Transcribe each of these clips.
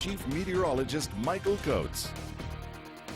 Chief Meteorologist Michael Coates.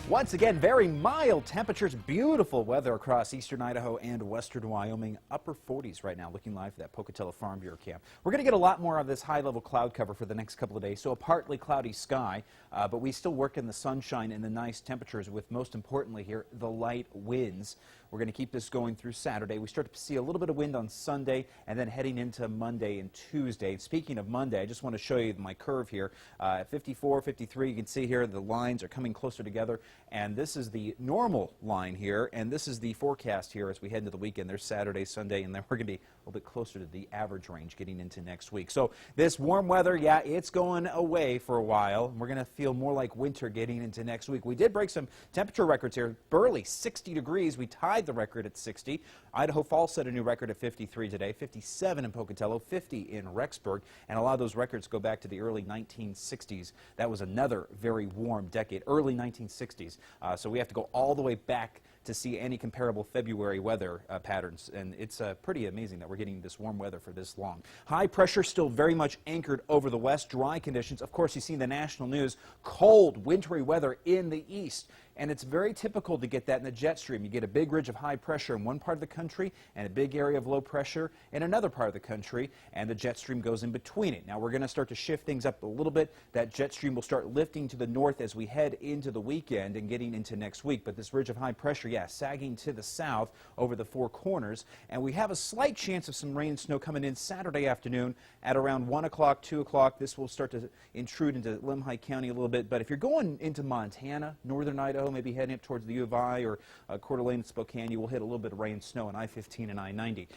Once again, very mild temperatures, beautiful weather across eastern Idaho and western Wyoming. Upper 40s right now, looking live for that Pocatello Farm Bureau camp. We're going to get a lot more of this high-level cloud cover for the next couple of days, so a partly cloudy sky, but we still work in the sunshine and the nice temperatures with, most importantly here, the light winds. We're going to keep this going through Saturday. We start to see a little bit of wind on Sunday and then heading into Monday and Tuesday. And speaking of Monday, I just want to show you my curve here. At 54, 53, you can see here the lines are coming closer together. And this is the normal line here, and this is the forecast here as we head into the weekend. There's Saturday, Sunday, and then we're going to be a little bit closer to the average range getting into next week. So this warm weather, yeah, it's going away for a while. We're going to feel more like winter getting into next week. We did break some temperature records here. Burley, 60 degrees. We tied the record at 60. Idaho Falls set a new record at 53 today, 57 in Pocatello, 50 in Rexburg, and a lot of those records go back to the early 1960s. That was another very warm decade, early 1960s. So we have to go all the way back to see any comparable February weather patterns, and it's pretty amazing that we're getting this warm weather for this long. High pressure still very much anchored over the west, dry conditions. Of course, you see in the national news, cold, wintry weather in the east. And it's very typical to get that in the jet stream. You get a big ridge of high pressure in one part of the country and a big area of low pressure in another part of the country, and the jet stream goes in between it. Now we're going to start to shift things up a little bit. That jet stream will start lifting to the north as we head into the weekend and getting into next week. But this ridge of high pressure, yeah, sagging to the south over the Four Corners. And we have a slight chance of some rain and snow coming in Saturday afternoon at around 1 o'clock, 2 o'clock. This will start to intrude into Lemhi County a little bit. But if you're going into Montana, northern Idaho, maybe heading up towards the U of I or Coeur d'Alene and Spokane, you will hit a little bit of rain and snow on I-15 and I-90.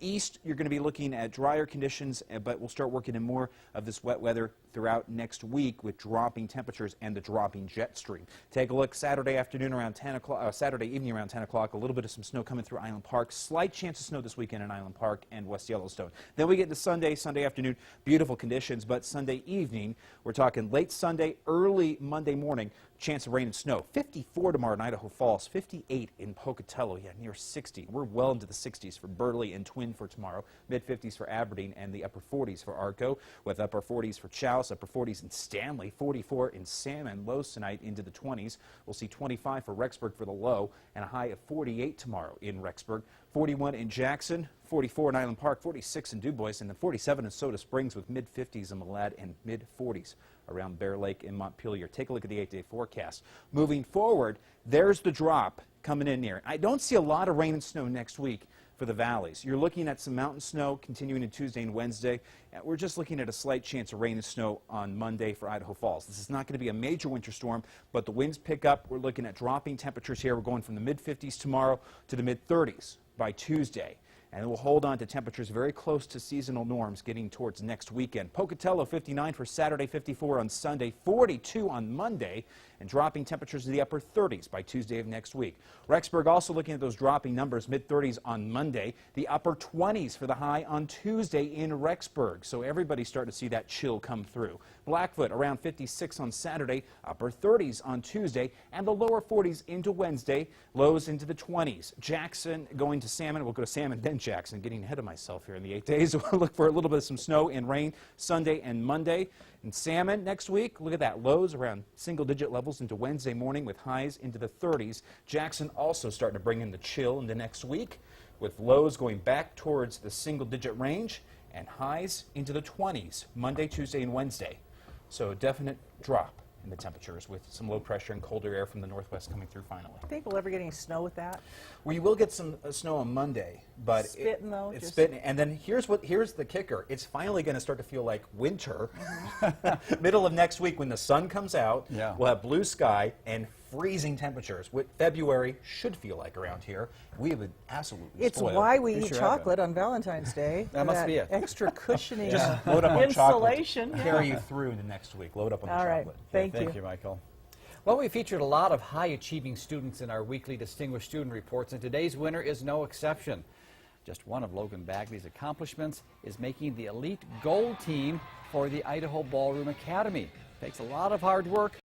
East, you're going to be looking at drier conditions, but we'll start working in more of this wet weather throughout next week with dropping temperatures and the dropping jet stream. Take a look Saturday afternoon around 10 o'clock, Saturday evening around 10 o'clock, a little bit of some snow coming through Island Park. Slight chance of snow this weekend in Island Park and West Yellowstone. Then we get to Sunday afternoon, beautiful conditions, but Sunday evening, we're talking late Sunday, early Monday morning, chance of rain and snow. 54 tomorrow in Idaho Falls, 58 in Pocatello, yeah, near 60. We're well into the 60s for Burley and Twin for tomorrow, mid-50s for Aberdeen, and the upper 40s for Arco, with upper 40s for Chouse, upper 40s in Stanley, 44 in Salmon, lows tonight into the 20s. We'll see 25 for Rexburg for the low, and a high of 48 tomorrow in Rexburg, 41 in Jackson, 44 in Island Park, 46 in DuBois, and then 47 in Soda Springs with mid-50s in Malad and mid-40s around Bear Lake and Montpelier. Take a look at the 8-day forecast. Moving forward, there's the drop coming in here. I don't see a lot of rain and snow next week for the valleys. You're looking at some mountain snow continuing in Tuesday and Wednesday. We're just looking at a slight chance of rain and snow on Monday for Idaho Falls. This is not going to be a major winter storm, but the winds pick up. We're looking at dropping temperatures here. We're going from the mid-50s tomorrow to the mid-30s by Tuesday. And we'll hold on to temperatures very close to seasonal norms getting towards next weekend. Pocatello 59 for Saturday, 54 on Sunday, 42 on Monday, and dropping temperatures to the upper 30s by Tuesday of next week. Rexburg also looking at those dropping numbers, mid-30s on Monday, the upper 20s for the high on Tuesday in Rexburg. So everybody's starting to see that chill come through. Blackfoot around 56 on Saturday, upper 30s on Tuesday, and the lower 40s into Wednesday, lows into the 20s. Jackson going to Salmon. We'll go to Salmon, then Jackson. Getting ahead of myself here in the 8 days. We'll look for a little bit of some snow and rain Sunday and Monday. And Salmon next week, look at that, lows around single-digit levels into Wednesday morning with highs into the 30s. Jackson also starting to bring in the chill into next week with lows going back towards the single-digit range and highs into the 20s Monday, Tuesday, and Wednesday. So a definite drop in the temperatures with some low pressure and colder air from the northwest coming through finally. Think we'll ever get any snow with that? We will get some snow on Monday, but Spitting though, it's just spitting. And then here's the kicker. It's finally going to start to feel like winter. Middle of next week when the sun comes out, yeah, we'll have blue sky and freezing temperatures. What February should feel like around here. We have been absolutely It's spoiled. why we We eat sure chocolate on Valentine's Day. That must be it. Extra cushioning Just load up on chocolate. insulation. Carry you through into next week. Load up on the All right. chocolate. Thank Thank you. you, Michael. Well, we featured a lot of high-achieving students in our weekly Distinguished Student Reports, and today's winner is no exception. Just one of Logan Bagley's accomplishments is making the elite gold team for the Idaho Ballroom Academy. Takes a lot of hard work,